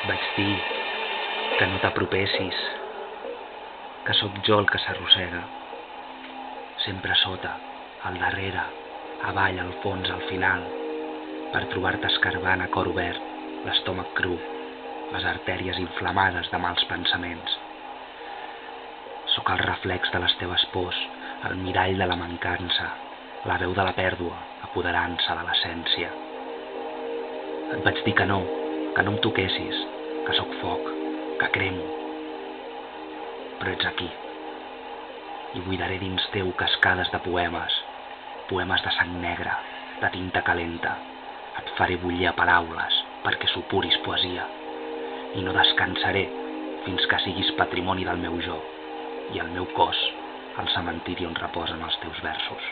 Et vaig dir que no t'apropessis, que sóc jo el que s'arrossega. Sempre a sota, al darrere, avall, al fons, al final, per trobar-te escarbant a cor obert, l'estómac cru, les artèries inflamades de mals pensaments. Sóc el reflex de les teves pors, el mirall de la mancança, la veu de la pèrdua, apoderant-se de l'essència. Et vaig dir que no em toquessis, que sóc foc, que cremo. Però ets aquí, i buidaré dins teu cascades de poemes de sang negra, de tinta calenta. Et faré bullir a paraules perquè supuris poesia, i no descansaré fins que siguis patrimoni del meu jo i el meu cos al cementiri on reposen els teus versos.